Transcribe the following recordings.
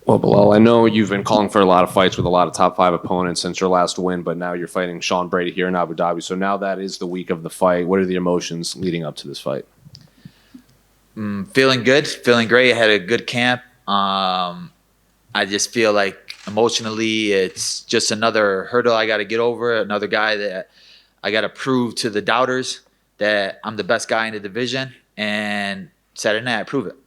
Well, Belal, I know you've been calling for a lot of fights with a lot of top five opponents since your last win, but now you're fighting Sean Brady here in Abu Dhabi. So now that is the week of the fight. What are the emotions leading up to this fight? Feeling good, feeling great. I had a good camp. I just feel like emotionally it's just another hurdle I got to get over, another guy that I got to prove to the doubters that I'm the best guy in the division, and Saturday night I prove it.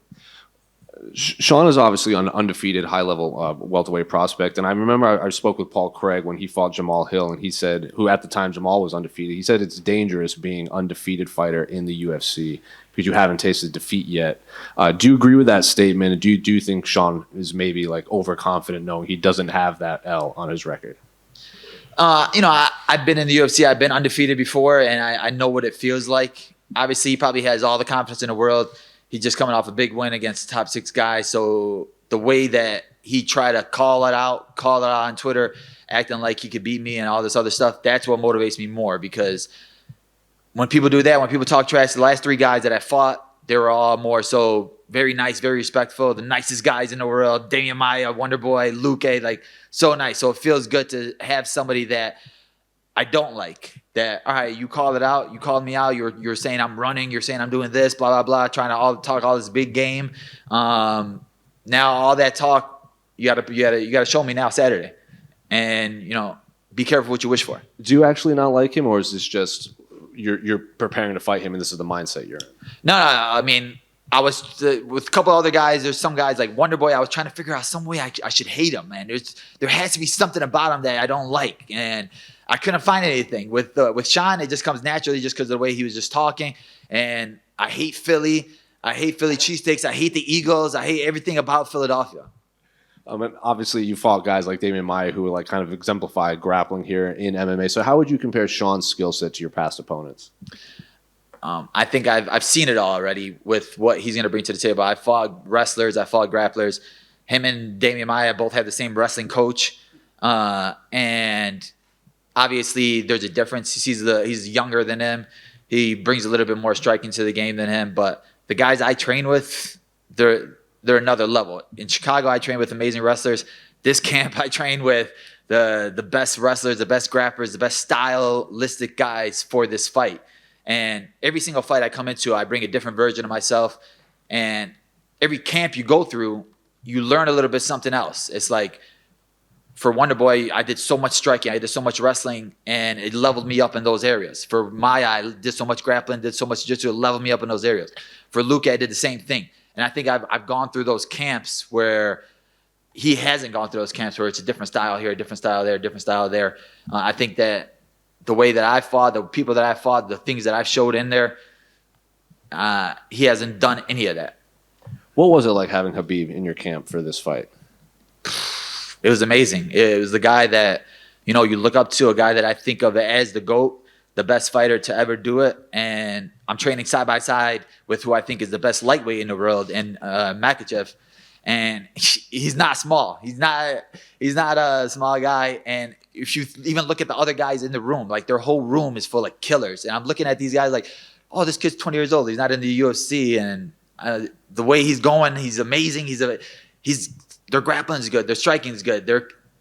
Sean is obviously an undefeated high-level welterweight prospect, and I remember I spoke with Paul Craig when he fought Jamal Hill, and he said, who at the time Jamal was undefeated, he said it's dangerous being undefeated fighter in the UFC because you haven't tasted defeat yet. Do you agree with that statement, and do you think Sean is maybe like overconfident knowing he doesn't have that L on his record? I've been in the UFC. I've been undefeated before, and I know what it feels like. Obviously, he probably has all the confidence in the world. He's just coming off a big win against top 6 guys. So the way that he tried to call it out on Twitter, acting like he could beat me and all this other stuff, that's what motivates me more. Because when people do that, when people talk trash, the last 3 guys that I fought, they were all more so very nice, very respectful, the nicest guys in the world. Damian Maia, Wonder Boy, Luque, like so nice. So it feels good to have somebody that I don't like. That, all right, you call it out, you called me out, you're saying I'm running, you're saying I'm doing this, blah, blah, blah, trying to talk all this big game. Now all that talk, you gotta show me now Saturday. And, be careful what you wish for. Do you actually not like him, or is this just you're preparing to fight him and this is the mindset you're in? No. I mean, I was with a couple other guys. There's some guys like Wonder Boy. I was trying to figure out some way I should hate him, man. There has to be something about him that I don't like, and I couldn't find anything. With Sean, it just comes naturally just because of the way he was just talking. And I hate Philly. I hate Philly cheesesteaks. I hate the Eagles. I hate everything about Philadelphia. And obviously, you fought guys like Damian Maia who like kind of exemplify grappling here in MMA. So how would you compare Sean's skill set to your past opponents? I think I've seen it all already with what he's going to bring to the table. I fought wrestlers. I fought grapplers. Him and Damian Maia both have the same wrestling coach. And obviously, there's a difference. He's younger than him. He brings a little bit more striking to the game than him. But the guys I train with, they're another level. In Chicago, I train with amazing wrestlers. This camp, I train with the best wrestlers, the best grapplers, the best stylistic guys for this fight. And every single fight I come into, I bring a different version of myself. And every camp you go through, you learn a little bit something else. It's like, for Wonder Boy, I did so much striking, I did so much wrestling, and it leveled me up in those areas. For Maya, I did so much grappling, did so much jiu-jitsu, it leveled me up in those areas. For Luke, I did the same thing. And I think I've gone through those camps where he hasn't gone through those camps where it's a different style here, a different style there, a different style there. I think that the way that I fought, the people that I fought, the things that I've showed in there, he hasn't done any of that. What was it like having Khabib in your camp for this fight? It was amazing. It was the guy that, you look up to, a guy that I think of as the GOAT, the best fighter to ever do it. And I'm training side by side with who I think is the best lightweight in the world, and Makhachev. And he's not small. He's not a small guy. And if you even look at the other guys in the room, like their whole room is full of killers. And I'm looking at these guys like, oh, this kid's 20 years old. He's not in the UFC. And the way he's going, he's amazing. Their grappling is good. Their striking is good.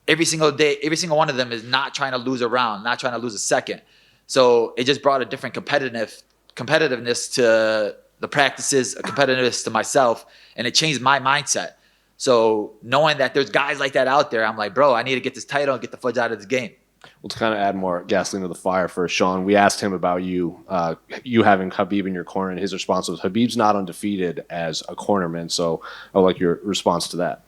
Every single day, every single one of them is not trying to lose a round, not trying to lose a second. So it just brought a different competitiveness to the practices, a competitiveness to myself, and it changed my mindset. So knowing that there's guys like that out there, I'm like, bro, I need to get this title and get the fudge out of this game. Well, to kind of add more gasoline to the fire for Sean, we asked him about you having Khabib in your corner, and his response was, Khabib's not undefeated as a cornerman. So I would like your response to that.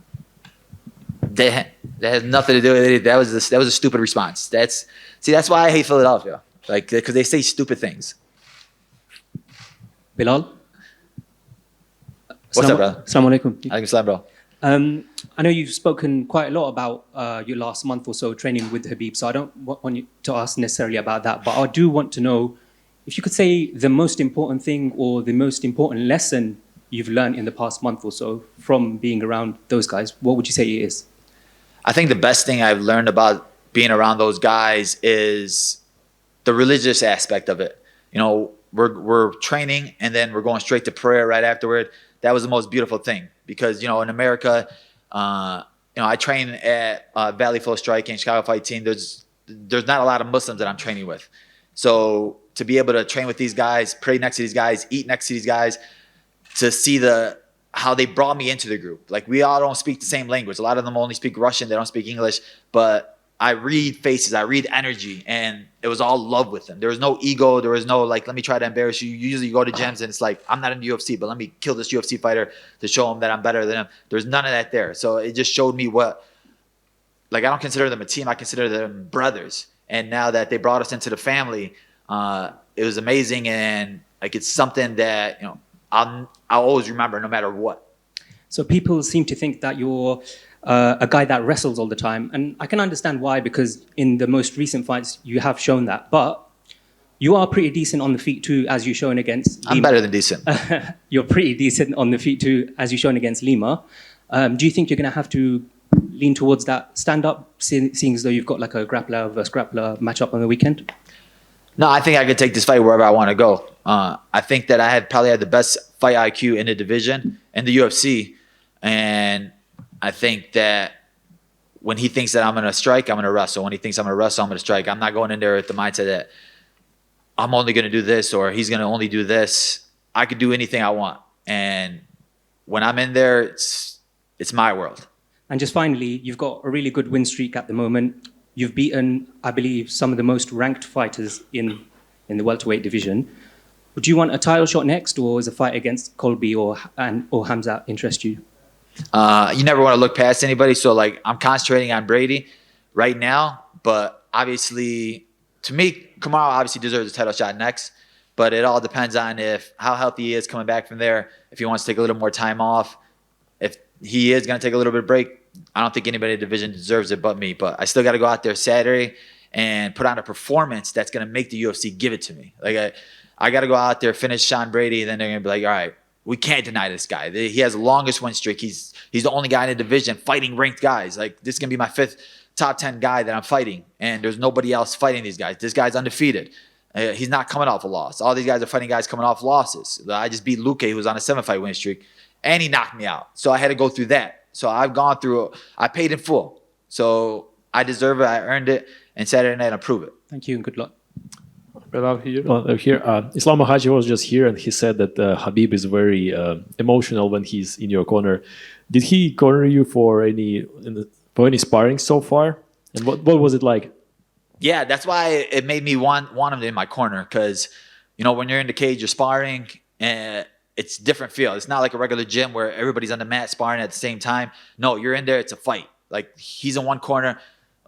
That has nothing to do with it. That was a stupid response. That's why I hate Philadelphia. Like, because they say stupid things. Belal? What's up, bro? Assalamu alaikum. Alaikum salam, bro. I know you've spoken quite a lot about your last month or so training with Khabib, so I don't want you to ask necessarily about that, but I do want to know if you could say the most important thing or the most important lesson you've learned in the past month or so from being around those guys. What would you say it is? I think the best thing I've learned about being around those guys is the religious aspect of it. We're training and then we're going straight to prayer right afterward. That was the most beautiful thing because, in America, I train at Valley Flow Striking, Chicago Fight Team. There's not a lot of Muslims that I'm training with. So to be able to train with these guys, pray next to these guys, eat next to these guys, to see how they brought me into the group. Like, we all don't speak the same language. A lot of them only speak Russian. They don't speak English. But I read faces. I read energy. And it was all love with them. There was no ego. There was no, like, let me try to embarrass you. Usually you go to gyms and it's like, I'm not in the UFC, but let me kill this UFC fighter to show him that I'm better than him. There's none of that there. So it just showed me I don't consider them a team. I consider them brothers. And now that they brought us into the family, it was amazing. And like, it's something that, I'll always remember no matter what. So people seem to think that you're a guy that wrestles all the time. And I can understand why, because in the most recent fights, you have shown that. But you are pretty decent on the feet too, as you've shown against Lima. I'm better than decent. You're pretty decent on the feet too, as you've shown against Lima. Do you think you're going to have to lean towards that stand-up, seeing as though you've got like a grappler versus grappler matchup on the weekend? No, I think I could take this fight wherever I want to go. I think that I probably had the best fight IQ in the division, in the UFC. And I think that when he thinks that I'm going to strike, I'm going to wrestle. When he thinks I'm going to wrestle, I'm going to strike. I'm not going in there with the mindset that I'm only going to do this or he's going to only do this. I could do anything I want. And when I'm in there, it's my world. And just finally, you've got a really good win streak at the moment. You've beaten, I believe, some of the most ranked fighters in the welterweight division. Do you want a title shot next, or is a fight against Colby or Hamzat interest you? You never want to look past anybody. So, like, I'm concentrating on Brady right now. But obviously, to me, Kamaru obviously deserves a title shot next. But it all depends on how healthy he is coming back from there, if he wants to take a little more time off. If he is going to take a little bit of break, I don't think anybody in the division deserves it but me. But I still got to go out there Saturday and put on a performance that's going to make the UFC give it to me. Like, I got to go out there, finish Sean Brady, and then they're going to be like, all right, we can't deny this guy. He has the longest win streak. He's the only guy in the division fighting ranked guys. Like, this is going to be my 5th top 10 guy that I'm fighting, and there's nobody else fighting these guys. This guy's undefeated. He's not coming off a loss. All these guys are fighting guys coming off losses. I just beat Luque, who was on a 7-fight win streak, and he knocked me out. So I had to go through that. So I've gone through, I paid in full. So I deserve it, I earned it, and Saturday night I'll prove it. Thank you and good luck. Belal here. Islam Makhachev was just here, and he said that Khabib is very emotional when he's in your corner. Did he corner you for any sparring so far? And what was it like? Yeah, that's why it made me want him in my corner, because when you're in the cage, you're sparring, and it's a different feel. It's not like a regular gym where everybody's on the mat sparring at the same time. No, you're in there, it's a fight. Like, he's in one corner.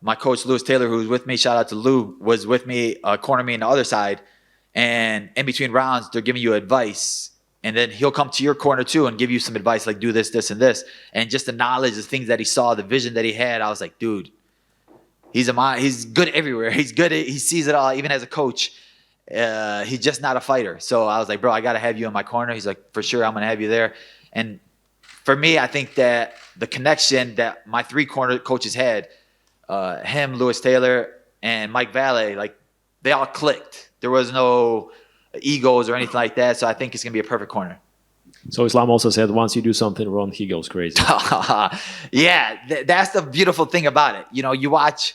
My coach, Lewis Taylor, who's with me, shout out to Lou, was with me, corner me on the other side. And in between rounds, they're giving you advice. And then he'll come to your corner too and give you some advice, like, do this, this, and this. And just the knowledge, the things that he saw, the vision that he had, I was like, dude, he's good everywhere. He's good. He sees it all, even as a coach. He's just not a fighter. So I was like, bro, I got to have you in my corner. He's like, for sure, I'm going to have you there. And for me, I think that the connection that my 3 corner coaches had, him, Lewis Taylor, and Mike Valle, like, they all clicked. There was no egos or anything like that. So I think it's going to be a perfect corner. So Islam also said once you do something wrong, he goes crazy. Yeah, that's the beautiful thing about it. You watch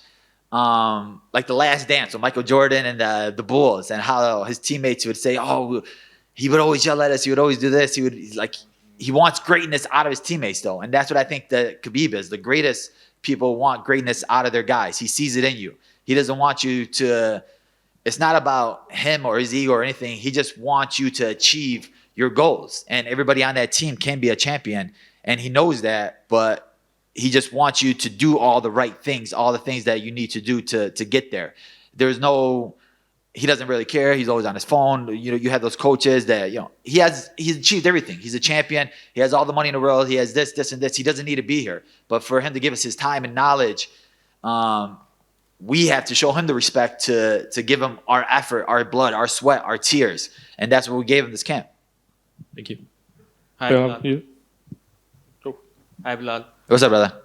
like The Last Dance with Michael Jordan and the Bulls, and how his teammates would say, oh, he would always yell at us. He would always do this. He wants greatness out of his teammates, though. And that's what I think that Khabib is. The greatest people want greatness out of their guys. He sees it in you. He doesn't want you to, it's not about him or his ego or anything. He just wants you to achieve your goals. And everybody on that team can be a champion. And he knows that, but he just wants you to do all the right things, all the things that you need to do to get there. He doesn't really care. He's always on his phone. You have those coaches that, he's achieved everything. He's a champion. He has all the money in the world. He has this, this, and this. He doesn't need to be here. But for him to give us his time and knowledge, we have to show him the respect to give him our effort, our blood, our sweat, our tears. And that's what we gave him this camp. Thank you. Hi, Bilal. Hi, Bilal. What's up, brother?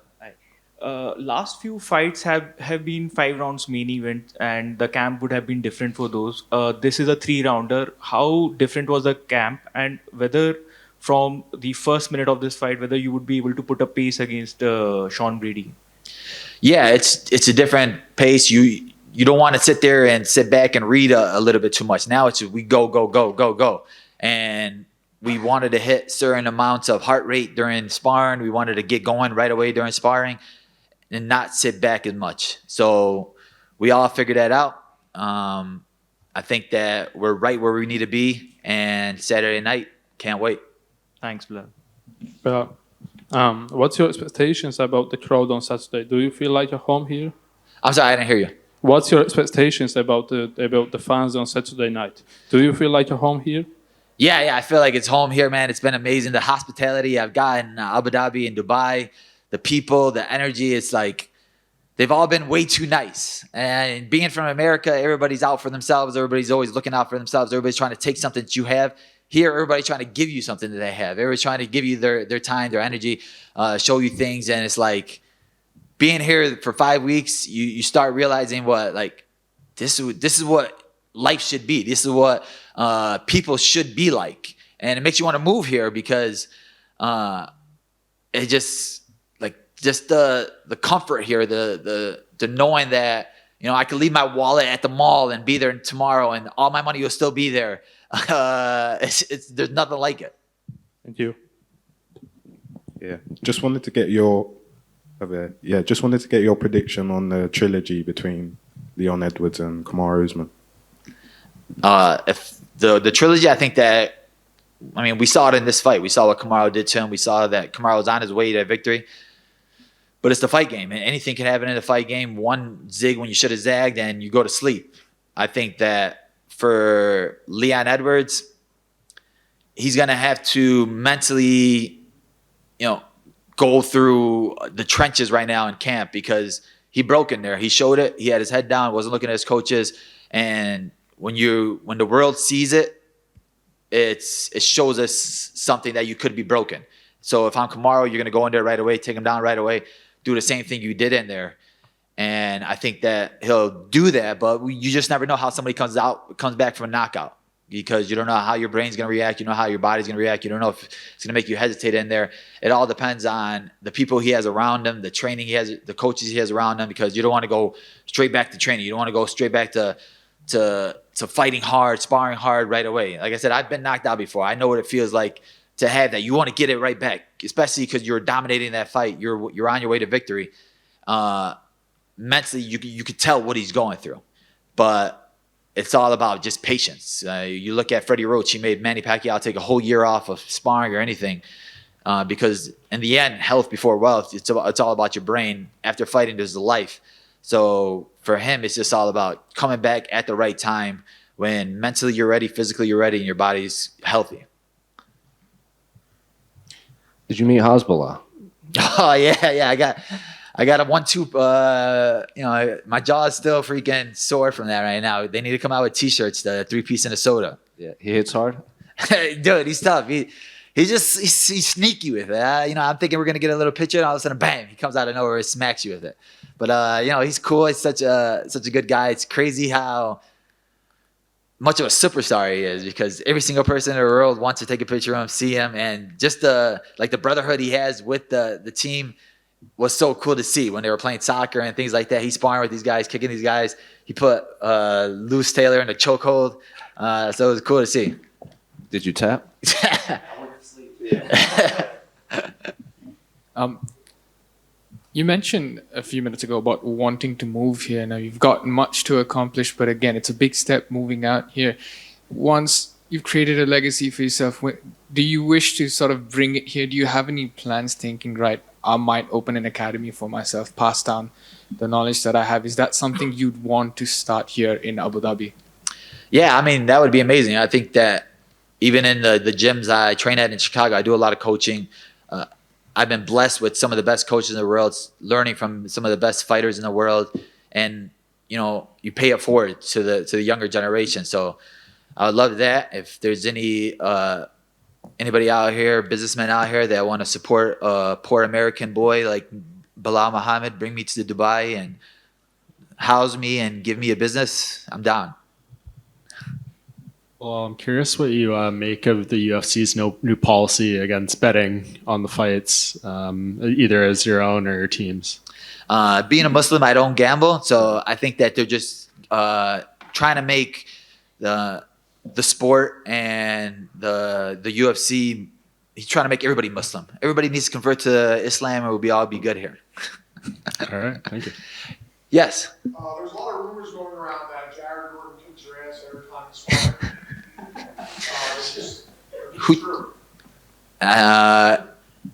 Last few fights have been 5 rounds main event, and the camp would have been different for those. This is a 3-rounder. How different was the camp, and whether from the first minute of this fight whether you would be able to put a pace against Sean Brady? Yeah, it's a different pace. You don't want to sit there and sit back and read a little bit too much. Now it's we go go go go go, and we wanted to hit certain amounts of heart rate during sparring. We wanted to get going right away during sparring, and not sit back as much. So we all figured that out. I think that we're right where we need to be, and Saturday night, can't wait. Thanks, Bilal. But what's your expectations about the crowd on Saturday? Do you feel like you're home here? I'm sorry, I didn't hear you. What's your expectations about the fans on Saturday night? Do you feel like you're home here? Yeah, I feel like it's home here, man. It's been amazing. The hospitality I've gotten in Abu Dhabi and Dubai, the people, the energy, it's like they've all been way too nice. And being from America, everybody's out for themselves. Everybody's always looking out for themselves. Everybody's trying to take something that you have. Here, everybody's trying to give you something that they have. Everybody's trying to give you their time, their energy, show you things. And it's like being here for 5 weeks, you start realizing what, like, this is what life should be. This is what people should be like. And it makes you want to move here because it just the comfort here, the knowing that, I could leave my wallet at the mall and be there tomorrow and all my money will still be there. There's nothing like it. Thank you. Just wanted to get your prediction on the trilogy between Leon Edwards and Kamaru Usman. If the trilogy, I think that, we saw it in this fight. We saw what Kamaru did to him. We saw that Kamaru was on his way to victory. But it's the fight game, and anything can happen in the fight game. One zig when you should have zagged, and you go to sleep. I think that for Leon Edwards, he's going to have to mentally, go through the trenches right now in camp because he broke in there. He showed it. He had his head down, wasn't looking at his coaches. And when the world sees it, it shows us something that you could be broken. So if I'm Kamaru, you're going to go in there right away, take him down right away, do the same thing you did in there. And I think that he'll do that, but you just never know how somebody comes back from a knockout because you don't know how your brain's going to react. You know how your body's going to react. You don't know if it's going to make you hesitate in there. It all depends on the people he has around him, the training he has, the coaches he has around him, because you don't want to go straight back to training. You don't want to go straight back to fighting hard, sparring hard right away. Like I said, I've been knocked out before. I know what it feels like to have that. You want to get it right back, especially because you're dominating that fight. You're on your way to victory. Mentally, you could tell what he's going through, but it's all about just patience. You look at Freddie Roach; he made Manny Pacquiao take a whole year off of sparring or anything, because in the end, health before wealth. It's all about your brain. After fighting, there's the life. So for him, it's just all about coming back at the right time when mentally you're ready, physically you're ready, and your body's healthy. Did you meet Hezbollah? Oh yeah. I got a 1-2. My jaw is still freaking sore from that right now. They need to come out with T-shirts, the 3-piece and a soda. Yeah, he hits hard. Dude, he's tough. He's sneaky with it. I'm thinking we're gonna get a little picture, and all of a sudden, bam, he comes out of nowhere and smacks you with it. But he's cool. He's such a good guy. It's crazy how much of a superstar he is because every single person in the world wants to take a picture of him, see him, and just the brotherhood he has with the team was so cool to see when they were playing soccer and things like that. He's sparring with these guys, kicking these guys. He put Lewis Taylor in a chokehold, so it was cool to see. Did you tap? I went to sleep. You mentioned a few minutes ago about wanting to move here. Now you've got much to accomplish, but again, it's a big step moving out here. Once you've created a legacy for yourself, do you wish to sort of bring it here? Do you have any plans thinking, right, I might open an academy for myself, pass down the knowledge that I have? Is that something you'd want to start here in Abu Dhabi? Yeah, that would be amazing. I think that even in the gyms I train at in Chicago, I do a lot of coaching. I've been blessed with some of the best coaches in the world, learning from some of the best fighters in the world, and you pay it forward to the younger generation. So I would love that. If there's anybody out here, businessmen out here that want to support a poor American boy like Belal Muhammad, bring me to Dubai and house me and give me a business, I'm down. Well, I'm curious what you make of the UFC's new policy against betting on the fights, either as your own or your team's. Being a Muslim, I don't gamble, so I think that they're just trying to make the sport and the UFC. He's trying to make everybody Muslim. Everybody needs to convert to Islam, and we'll all be good here. All right, thank you. Yes. There's a lot of rumors going around that Jared Gordon kicks your ass every time you spar.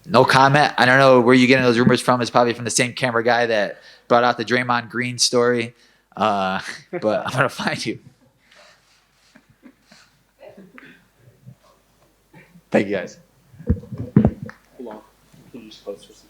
No comment. I don't know where you're getting those rumors from. It's probably from the same camera guy that brought out the Draymond Green story. But I'm gonna find you. Thank you guys. Hold on. Can you just post for some